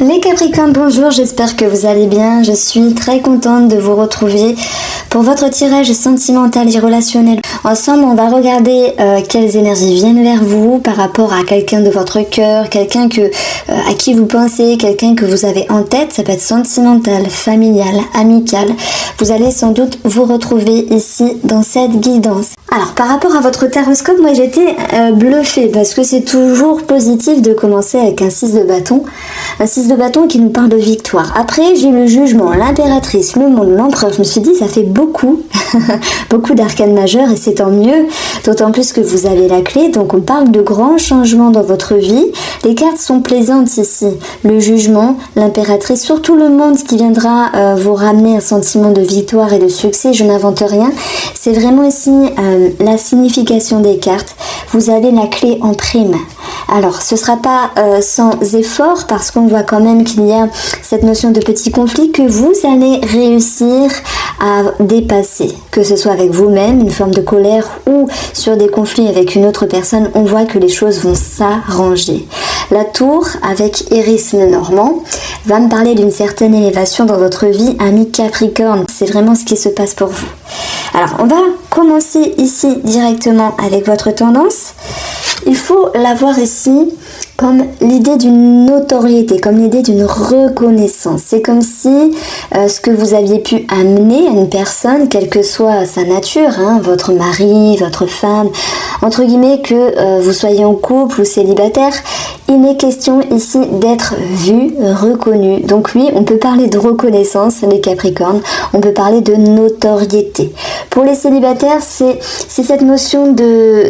Les Capricornes, bonjour, j'espère que vous allez bien. Je suis très contente de vous retrouver pour votre tirage sentimental et relationnel. Ensemble, on va regarder quelles énergies viennent vers vous par rapport à quelqu'un de votre cœur, quelqu'un à qui vous pensez, quelqu'un que vous avez en tête. Ça peut être sentimental, familial, amical. Vous allez sans doute vous retrouver ici dans cette guidance. Alors, par rapport à votre taroscope, moi j'étais bluffée parce que c'est toujours positif de commencer avec un 6 de bâton. Un 6 de bâton qui nous parle de victoire. Après, j'ai eu le jugement, l'impératrice, le monde, l'empereur. Je me suis dit, ça fait beaucoup, beaucoup d'arcanes majeures et c'est tant mieux. D'autant plus que vous avez la clé. Donc, on parle de grands changements dans votre vie. Les cartes sont plaisantes ici. Le jugement, l'impératrice, surtout le monde qui viendra vous ramener un sentiment de victoire et de succès. Je n'invente rien. C'est vraiment ici la signification des cartes. Vous avez la clé en prime. Alors, ce ne sera pas sans effort parce qu'on voit quand même qu'il y a cette notion de petit conflit que vous allez réussir à dépasser. Que ce soit avec vous-même, une forme de colère ou sur des conflits avec une autre personne, on voit que les choses vont s'arranger. La tour avec Eris Lenormand va me parler d'une certaine élévation dans votre vie, ami Capricorne. C'est vraiment ce qui se passe pour vous. Alors, on va commencer ici directement avec votre tendance. Il faut la voir ici comme l'idée d'une notoriété, comme l'idée d'une reconnaissance. C'est comme si ce que vous aviez pu amener à une personne, quelle que soit sa nature, votre mari, votre femme, entre guillemets, que vous soyez en couple ou célibataire, il est question ici d'être vu, reconnu. Donc oui, on peut parler de reconnaissance, les Capricornes, on peut parler de notoriété. Pour les célibataires, c'est cette notion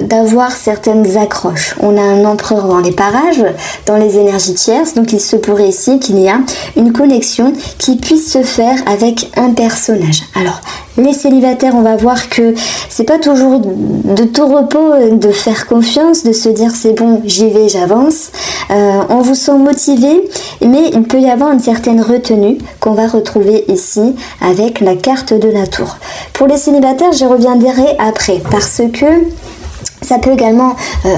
d'avoir certaines accroches. On a un empereur dans les parages, dans les énergies tierces, donc il se pourrait ici qu'il y a une connexion qui puisse se faire avec un personnage. Alors, les célibataires, on va voir que c'est pas toujours de tout repos de faire confiance, de se dire c'est bon, j'y vais, j'avance. On vous sent motivé, mais il peut y avoir une certaine retenue qu'on va retrouver ici avec la carte de la tour. Pour les célibataires, j'y reviendrai après parce que ça peut également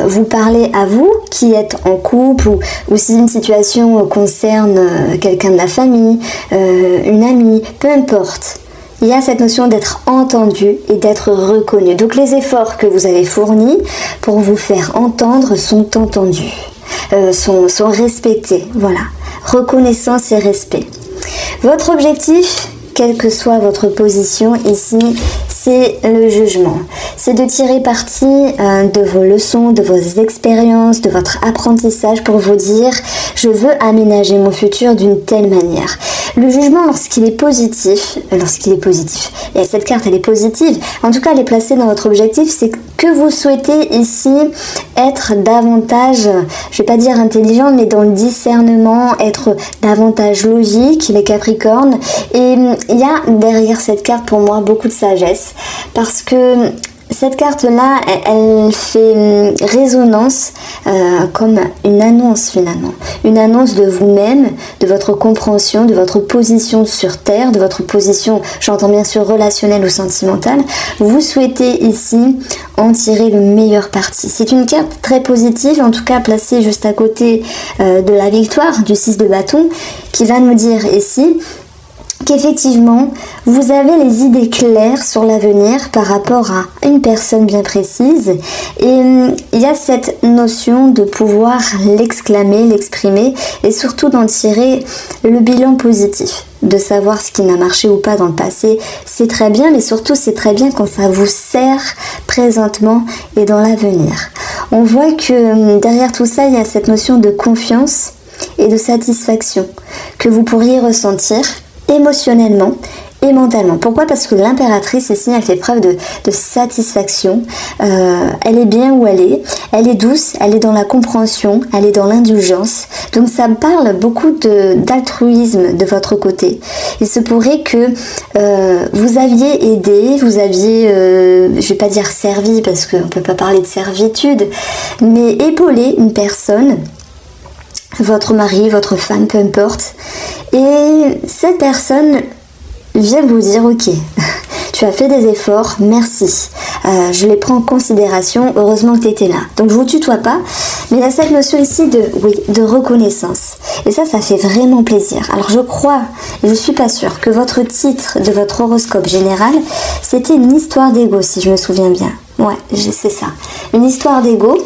vous parler à vous qui êtes en couple ou si une situation concerne quelqu'un de la famille, une amie, peu importe. Il y a cette notion d'être entendu et d'être reconnu. Donc les efforts que vous avez fournis pour vous faire entendre sont entendus, sont respectés. Voilà, reconnaissance et respect. Votre objectif, quelle que soit votre position ici, c'est le jugement. C'est de tirer parti de vos leçons, de vos expériences, de votre apprentissage pour vous dire « je veux aménager mon futur d'une telle manière ». Le jugement, lorsqu'il est positif, et cette carte elle est positive, en tout cas elle est placée dans votre objectif, c'est que vous souhaitez ici être davantage, je vais pas dire intelligent, mais dans le discernement, être davantage logique, les Capricornes. Et il y a derrière cette carte pour moi beaucoup de sagesse, parce que cette carte-là, elle fait résonance comme une annonce finalement. Une annonce de vous-même, de votre compréhension, de votre position sur Terre, de votre position, j'entends bien sûr relationnelle ou sentimentale. Vous souhaitez ici en tirer le meilleur parti. C'est une carte très positive, en tout cas placée juste à côté de la victoire, du 6 de bâton, qui va nous dire ici qu'effectivement, vous avez les idées claires sur l'avenir par rapport à une personne bien précise et il y a cette notion de pouvoir l'exclamer, l'exprimer et surtout d'en tirer le bilan positif. De savoir ce qui n'a marché ou pas dans le passé, c'est très bien, mais surtout c'est très bien quand ça vous sert présentement et dans l'avenir. On voit que derrière tout ça, il y a cette notion de confiance et de satisfaction que vous pourriez ressentir émotionnellement et mentalement. Pourquoi ? Parce que l'impératrice ici, elle fait preuve de satisfaction. Elle est bien où elle est douce, elle est dans la compréhension, elle est dans l'indulgence. Donc ça parle beaucoup d'altruisme de votre côté. Il se pourrait que vous aviez aidé, vous aviez, je vais pas dire servi parce qu'on peut pas parler de servitude, mais épaulé une personne, votre mari, votre femme, peu importe. Et cette personne vient vous dire ok, tu as fait des efforts, merci. je les prends en considération, heureusement que tu étais là. Donc je vous tutoie pas, mais il y a cette notion ici de reconnaissance. Et ça fait vraiment plaisir. Alors je crois, et je suis pas sûre, que votre titre de votre horoscope général, c'était une histoire d'ego, si je me souviens bien. Ouais, c'est ça. Une histoire d'ego.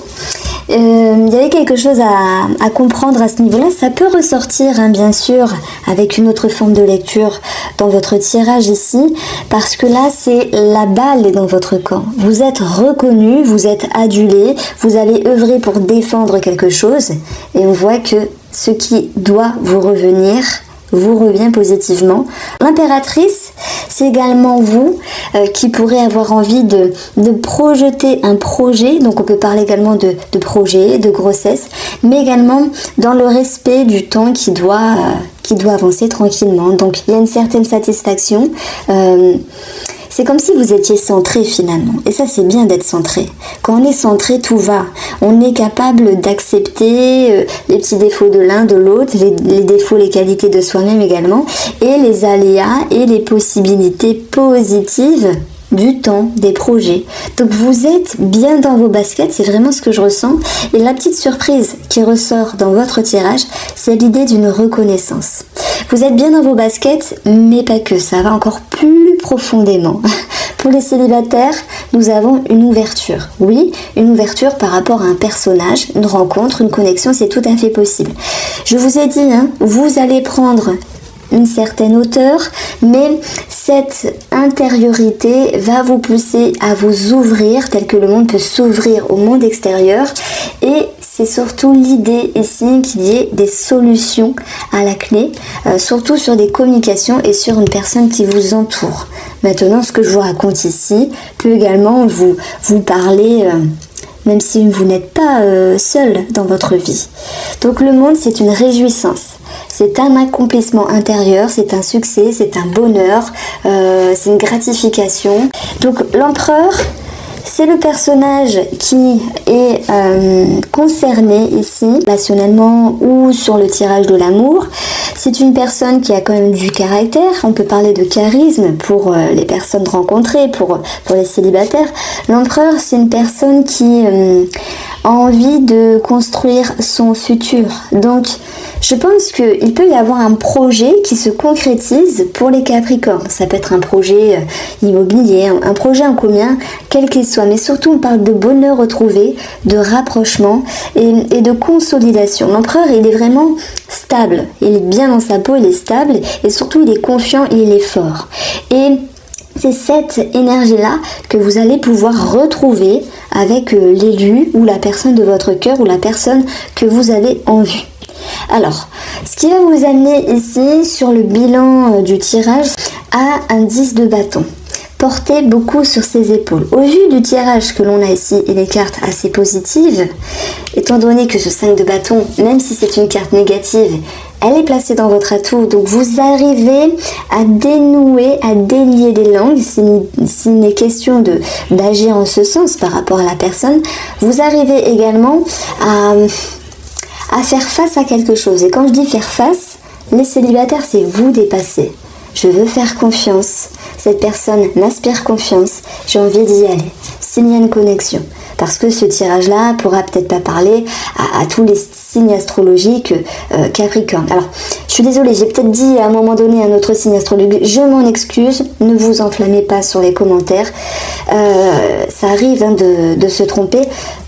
Il y avait quelque chose à comprendre à ce niveau-là. Ça peut ressortir, hein, bien sûr, avec une autre forme de lecture dans votre tirage ici, parce que là, c'est la balle est dans votre camp. Vous êtes reconnu, vous êtes adulé, vous avez œuvré pour défendre quelque chose, et on voit que ce qui doit vous revenir vous revient positivement. L'impératrice, c'est également vous qui pourrez avoir envie de projeter un projet. Donc on peut parler également de projet, de grossesse, mais également dans le respect du temps qui doit avancer tranquillement. Donc il y a une certaine satisfaction. C'est comme si vous étiez centré finalement. Et ça, c'est bien d'être centré. Quand on est centré, tout va. On est capable d'accepter les petits défauts de l'un, de l'autre, les défauts, les qualités de soi-même également, et les aléas et les possibilités positives du temps, des projets. Donc vous êtes bien dans vos baskets, c'est vraiment ce que je ressens. Et la petite surprise qui ressort dans votre tirage, c'est l'idée d'une reconnaissance. Vous êtes bien dans vos baskets, mais pas que, ça va encore plus profondément. Pour les célibataires, nous avons une ouverture. Oui, une ouverture par rapport à un personnage, une rencontre, une connexion, c'est tout à fait possible. Je vous ai dit, hein, vous allez prendre une certaine hauteur, mais cette intériorité va vous pousser à vous ouvrir tel que le monde peut s'ouvrir au monde extérieur, et c'est surtout l'idée ici qu'il y ait des solutions à la clé, surtout sur des communications et sur une personne qui vous entoure. Maintenant, ce que je vous raconte ici peut également vous parler même si vous n'êtes pas seul dans votre vie. Donc le monde, c'est une réjouissance. C'est un accomplissement intérieur, c'est un succès, c'est un bonheur, c'est une gratification. Donc l'empereur, c'est le personnage qui est concerné ici, passionnellement ou sur le tirage de l'amour. C'est une personne qui a quand même du caractère, on peut parler de charisme pour les personnes rencontrées, pour les célibataires. L'empereur, c'est une personne qui a envie de construire son futur. Donc, je pense qu'il peut y avoir un projet qui se concrétise pour les Capricornes. Ça peut être un projet immobilier, un projet en commun, quel qu'il soit. Mais surtout, on parle de bonheur retrouvé, de rapprochement et de consolidation. L'empereur, il est vraiment stable. Il est bien dans sa peau, il est stable. Et surtout, il est confiant, il est fort. Et c'est cette énergie-là que vous allez pouvoir retrouver avec l'élu ou la personne de votre cœur ou la personne que vous avez en vue. Alors, ce qui va vous amener ici sur le bilan du tirage à un 10 de bâton. Portez beaucoup sur ses épaules. Au vu du tirage que l'on a ici et des cartes assez positives, étant donné que ce 5 de bâton, même si c'est une carte négative, elle est placée dans votre atout, donc vous arrivez à dénouer, à délier des langues, s'il n'est question d'agir en ce sens par rapport à la personne. Vous arrivez également à faire face à quelque chose. Et quand je dis faire face, les célibataires, c'est vous dépasser. Je veux faire confiance. Cette personne m'inspire confiance. J'ai envie d'y aller. S'il y a une connexion. Parce que ce tirage-là pourra peut-être pas parler à tous les signes astrologiques Capricorne. Alors, je suis désolée, j'ai peut-être dit à un moment donné un autre signe astrologique. Je m'en excuse. Ne vous enflammez pas sur les commentaires. Ça arrive hein, de se tromper.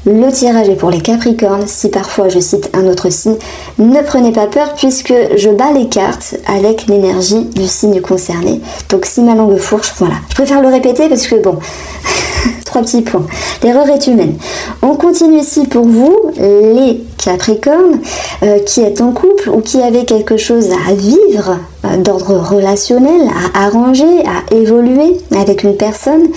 Le tirage est pour les Capricornes. Si parfois je cite un autre signe, ne prenez pas peur puisque je bats les cartes avec l'énergie du signe concerné. Donc si ma langue fourche, voilà. Je préfère le répéter parce que bon, 3 petits points. L'erreur est humaine. On continue ici pour vous, les Capricornes, qui êtes en couple ou qui avez quelque chose à vivre d'ordre relationnel, à arranger, à évoluer avec une personne.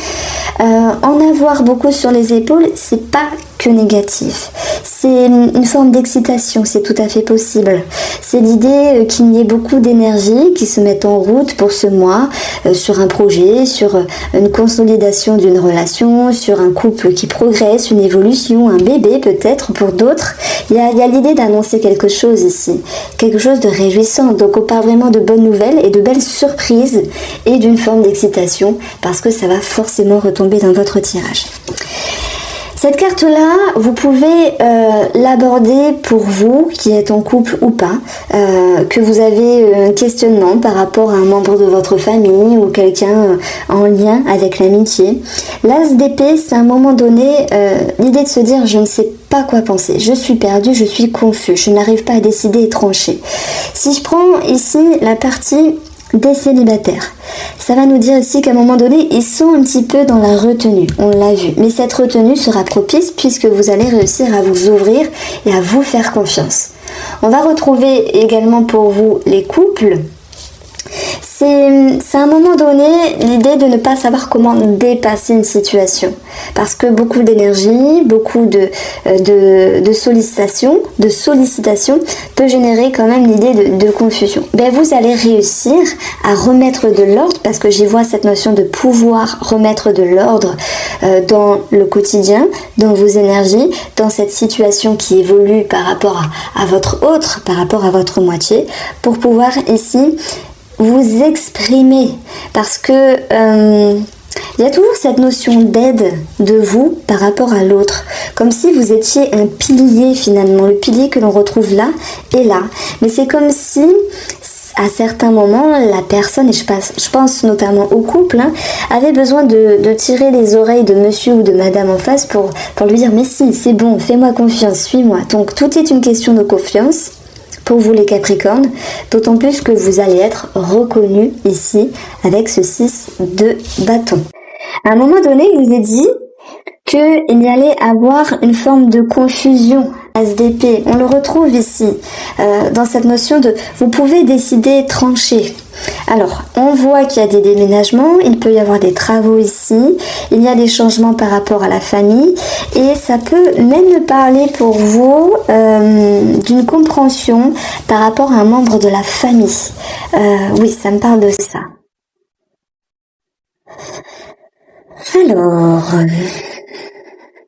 En avoir beaucoup sur les épaules, c'est pas que négative. C'est une forme d'excitation, c'est tout à fait possible. C'est l'idée qu'il y ait beaucoup d'énergie qui se mette en route pour ce mois, sur un projet, sur une consolidation d'une relation, sur un couple qui progresse, une évolution, un bébé peut-être pour d'autres. Il y a l'idée d'annoncer quelque chose ici, quelque chose de réjouissant. Donc on parle vraiment de bonnes nouvelles et de belles surprises et d'une forme d'excitation parce que ça va forcément retomber dans votre tirage. Cette carte-là, vous pouvez l'aborder pour vous qui êtes en couple ou pas, que vous avez un questionnement par rapport à un membre de votre famille ou quelqu'un en lien avec l'amitié. L'as d'épée, c'est à un moment donné l'idée de se dire je ne sais pas quoi penser, je suis perdu, je suis confus, je n'arrive pas à décider et trancher. Si je prends ici la partie des célibataires, ça va nous dire ici qu'à un moment donné, ils sont un petit peu dans la retenue, on l'a vu. Mais cette retenue sera propice puisque vous allez réussir à vous ouvrir et à vous faire confiance. On va retrouver également pour vous les couples. C'est à un moment donné l'idée de ne pas savoir comment dépasser une situation. Parce que beaucoup d'énergie, beaucoup de sollicitation peut générer quand même l'idée de confusion. Ben, vous allez réussir à remettre de l'ordre, parce que j'y vois cette notion de pouvoir remettre de l'ordre dans le quotidien, dans vos énergies, dans cette situation qui évolue par rapport à votre autre, par rapport à votre moitié, pour pouvoir ici vous exprimer, parce que il y a toujours cette notion d'aide de vous par rapport à l'autre, comme si vous étiez un pilier finalement, le pilier que l'on retrouve là et là, mais c'est comme si à certains moments la personne, et je pense notamment au couple, avait besoin de tirer les oreilles de monsieur ou de madame en face pour lui dire mais si, c'est bon, fais-moi confiance, suis-moi. Donc tout est une question de confiance pour vous les Capricornes, d'autant plus que vous allez être reconnus ici avec ce 6 de bâton. À un moment donné, il vous est dit qu'il y allait avoir une forme de confusion. As d'épée, on le retrouve ici, dans cette notion de vous pouvez décider, trancher. Alors, on voit qu'il y a des déménagements, il peut y avoir des travaux ici, il y a des changements par rapport à la famille, et ça peut même parler pour vous d'une compréhension par rapport à un membre de la famille. Oui, ça me parle de ça. Alors,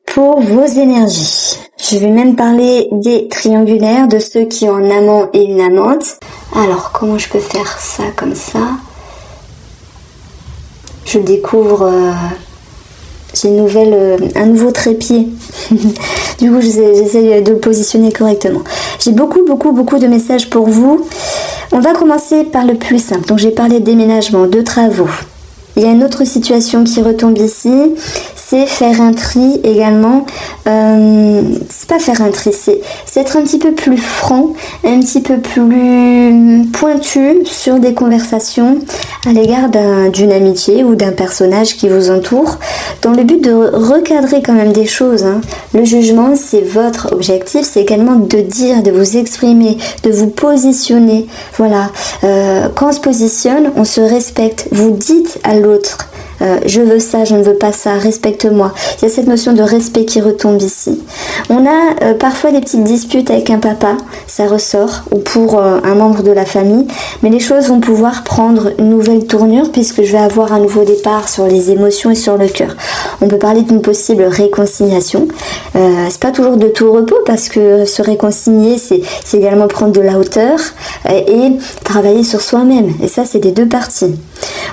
pour vos énergies, je vais même parler des triangulaires, de ceux qui ont un amant et une amante. Alors, comment je peux faire ça comme ça? Je découvre j'ai un nouveau trépied. Du coup, j'essaie de le positionner correctement. J'ai beaucoup de messages pour vous. On va commencer par le plus simple. Donc, j'ai parlé de déménagement, de travaux. Il y a une autre situation qui retombe ici, c'est faire un tri également. C'est pas faire un tri, c'est être un petit peu plus franc, un petit peu plus pointu sur des conversations à l'égard d'une amitié ou d'un personnage qui vous entoure, dans le but de recadrer quand même des choses. Le jugement, c'est votre objectif, c'est également de dire, de vous exprimer, de vous positionner. Voilà, quand on se positionne, on se respecte. Vous dites à l'autre, je veux ça, je ne veux pas ça, respecte-moi. Il y a cette notion de respect qui retombe ici. On a parfois des petites disputes avec un papa, ça ressort, ou pour un membre de la famille, mais les choses vont pouvoir prendre une nouvelle tournure puisque je vais avoir un nouveau départ sur les émotions et sur le cœur. On peut parler d'une possible réconciliation. C'est pas toujours de tout repos parce que se réconcilier, c'est également prendre de la hauteur et travailler sur soi-même. Et ça, c'est des deux parties.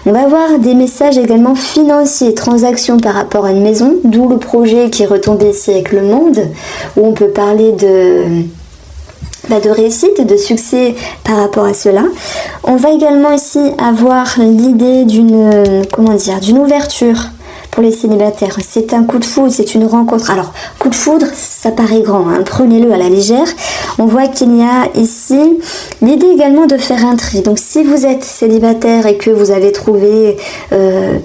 On va avoir des messages également financiers, transactions par rapport à une maison, d'où le projet qui retombe ici avec le monde, où on peut parler de réussite, de succès par rapport à cela. On va également ici avoir l'idée d'une ouverture pour les célibataires. C'est un coup de foudre, c'est une rencontre. Alors, coup de foudre, ça paraît grand, prenez-le à la légère. On voit qu'il y a ici l'idée également de faire un tri. Donc, si vous êtes célibataire et que vous avez trouvé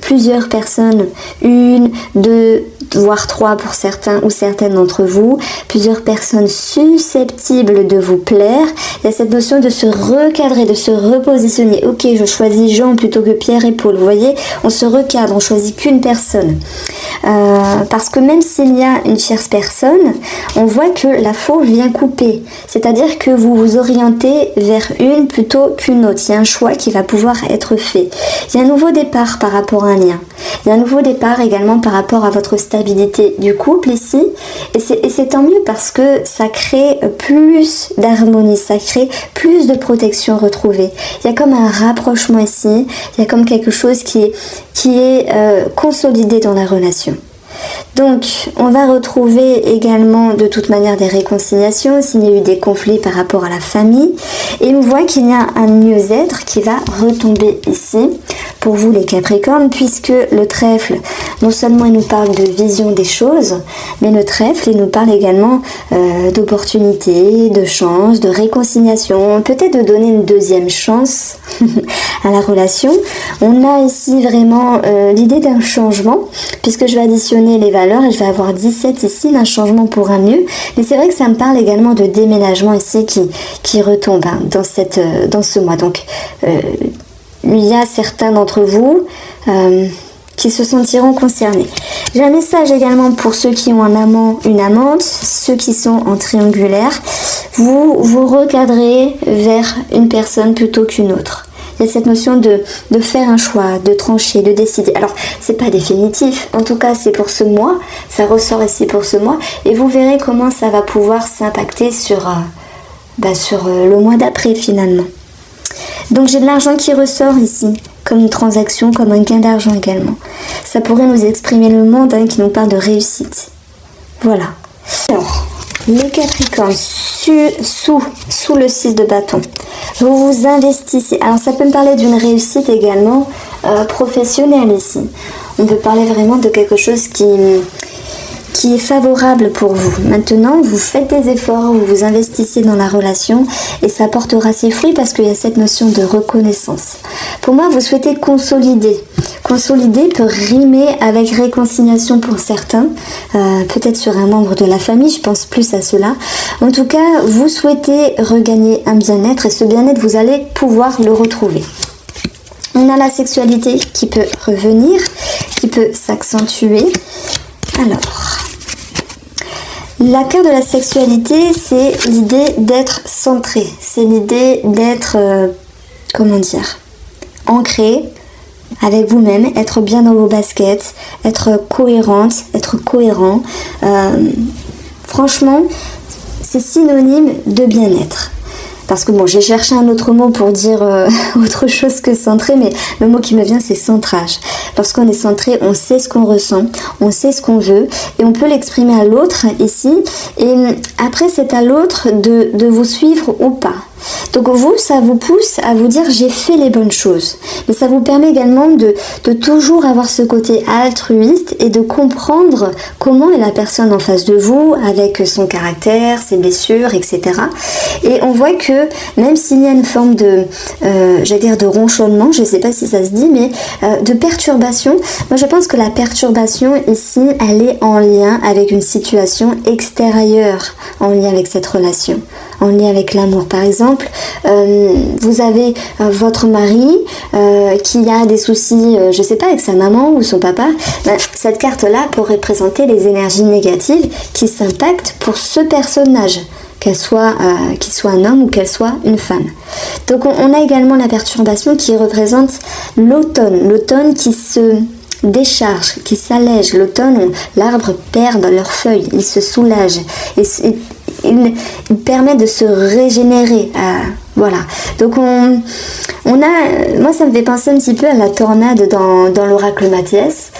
plusieurs personnes, une, deux, voire trois pour certains ou certaines d'entre vous, plusieurs personnes susceptibles de vous plaire, Il y a cette notion de se recadrer, de se repositionner. Ok, je choisis Jean plutôt que Pierre et Paul. Vous voyez, on se recadre, on choisit qu'une personne. Parce que même s'il y a une tierce personne, on voit que la fauve vient couper. C'est-à-dire que vous vous orientez vers une plutôt qu'une autre. Il y a un choix qui va pouvoir être fait. Il y a un nouveau départ par rapport à un lien. Il y a un nouveau départ également par rapport à votre stabilité du couple ici. Et c'est tant mieux parce que ça crée plus d'harmonie, ça crée plus de protection retrouvée. Il y a comme un rapprochement ici, il y a comme quelque chose qui est consolidé dans la relation. Donc, on va retrouver également de toute manière des réconciliations s'il y a eu des conflits par rapport à la famille. Et on voit qu'il y a un mieux-être qui va retomber ici pour vous les Capricornes, puisque le trèfle, non seulement il nous parle de vision des choses, mais le trèfle, il nous parle également d'opportunités, de chance, de réconciliation, peut-être de donner une deuxième chance à la relation. On a ici vraiment l'idée d'un changement, puisque je vais additionner les valeurs et je vais avoir 17 ici, d'un changement pour un mieux. Mais c'est vrai que ça me parle également de déménagement ici qui retombe dans ce mois. Donc, il y a certains d'entre vous qui se sentiront concernés. J'ai un message également pour ceux qui ont un amant, une amante, ceux qui sont en triangulaire. Vous vous recadrez vers une personne plutôt qu'une autre. Il y a cette notion de faire un choix, de trancher, de décider. Alors, c'est pas définitif. En tout cas, c'est pour ce mois. Ça ressort ici pour ce mois. Et vous verrez comment ça va pouvoir s'impacter sur le mois d'après, finalement. Donc, j'ai de l'argent qui ressort ici, comme une transaction, comme un gain d'argent également. Ça pourrait nous exprimer le monde qui nous parle de réussite. Voilà. Alors, les Capricornes, sous le 6 de bâton, vous vous investissez. Alors ça peut me parler d'une réussite également professionnelle ici. On peut parler vraiment de quelque chose qui est favorable pour vous. Maintenant, vous faites des efforts, vous vous investissez dans la relation et ça portera ses fruits parce qu'il y a cette notion de reconnaissance. Pour moi, vous souhaitez consolider. Consolider peut rimer avec réconciliation pour certains, peut-être sur un membre de la famille, je pense plus à cela. En tout cas, vous souhaitez regagner un bien-être et ce bien-être, vous allez pouvoir le retrouver. On a la sexualité qui peut revenir, qui peut s'accentuer. Alors, la carte de la sexualité, c'est l'idée d'être centré, c'est l'idée d'être, ancré avec vous-même, être bien dans vos baskets, être cohérente, être cohérent. Franchement, c'est synonyme de bien-être. Parce que bon, j'ai cherché un autre mot pour dire autre chose que centré, mais le mot qui me vient, c'est centrage. Lorsqu'on est centré, on sait ce qu'on ressent, on sait ce qu'on veut, et on peut l'exprimer à l'autre ici. Et après, c'est à l'autre de vous suivre ou pas. Donc vous, ça vous pousse à vous dire j'ai fait les bonnes choses. Mais ça vous permet également de toujours avoir ce côté altruiste et de comprendre comment est la personne en face de vous avec son caractère, ses blessures, etc. Et on voit que même s'il y a une forme de, de ronchonnement, je ne sais pas si ça se dit, mais de perturbation, moi je pense que la perturbation ici, elle est en lien avec une situation extérieure, en lien avec cette relation, en lien avec l'amour. Par exemple, vous avez votre mari qui a des soucis, je sais pas, avec sa maman ou son papa. Cette carte-là peut représenter les énergies négatives qui s'impactent pour ce personnage, qu'il soit un homme ou qu'elle soit une femme. Donc on a également la perturbation qui représente l'automne qui se décharge, qui s'allège. L'automne, l'arbre perd leurs feuilles, il se soulage. Il permet de se régénérer. Voilà. Donc moi ça me fait penser un petit peu à la tornade dans l'oracle Mathias,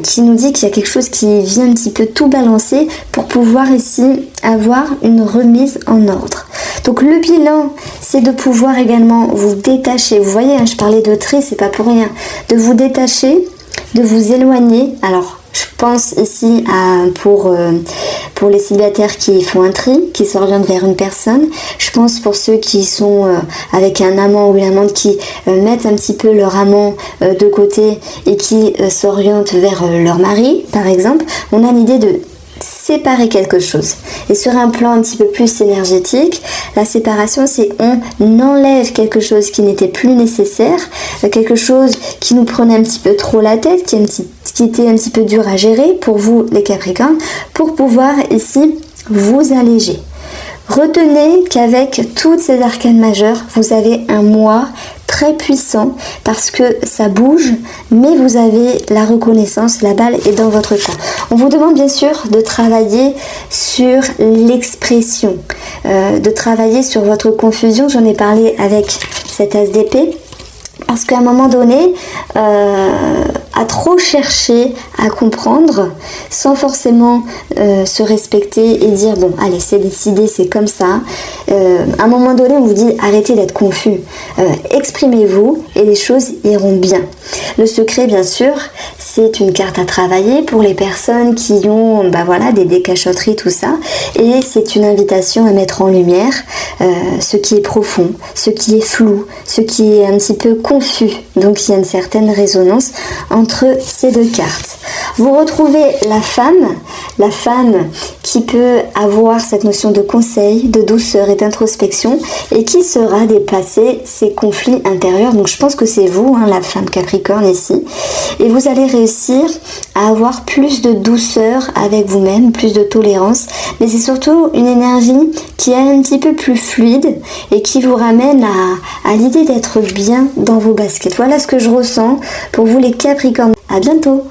qui nous dit qu'il y a quelque chose qui vient un petit peu tout balancer pour pouvoir ici avoir une remise en ordre. Donc le bilan, c'est de pouvoir également vous détacher. Vous voyez, je parlais de tri, c'est pas pour rien. De vous détacher, de vous éloigner. Alors, je pense ici pour les célibataires qui font un tri, qui s'orientent vers une personne. Je pense pour ceux qui sont avec un amant ou une amante qui mettent un petit peu leur amant de côté et qui s'orientent vers leur mari, par exemple. On a l'idée de séparer quelque chose. Et sur un plan un petit peu plus énergétique, la séparation, c'est on enlève quelque chose qui n'était plus nécessaire, quelque chose qui nous prenait un petit peu trop la tête, qui était un petit peu dur à gérer pour vous les Capricornes, pour pouvoir ici vous alléger. Retenez qu'avec toutes ces arcanes majeures, vous avez un mois très puissant parce que ça bouge, mais vous avez la reconnaissance, la balle est dans votre camp. On vous demande bien sûr de travailler sur l'expression, de travailler sur votre confusion. J'en ai parlé avec cet as d'épée. Parce qu'à un moment donné, à trop chercher à comprendre, sans forcément se respecter et dire bon allez c'est décidé, c'est comme ça, à un moment donné on vous dit arrêtez d'être confus, exprimez-vous et les choses iront bien. Le secret bien sûr c'est une carte à travailler pour les personnes qui ont des décachotteries, tout ça, et c'est une invitation à mettre en lumière ce qui est profond, ce qui est flou, ce qui est un petit peu confus. Donc il y a une certaine résonance entre ces deux cartes. Vous retrouvez la femme qui peut avoir cette notion de conseil, de douceur et d'introspection et qui saura dépasser ces conflits intérieurs. Donc je pense que c'est vous, la femme Capricorne ici. Et vous allez réussir à avoir plus de douceur avec vous-même, plus de tolérance. Mais c'est surtout une énergie qui est un petit peu plus fluide et qui vous ramène à l'idée d'être bien dans vos baskets. Voilà ce que je ressens pour vous les Capricornes. À bientôt!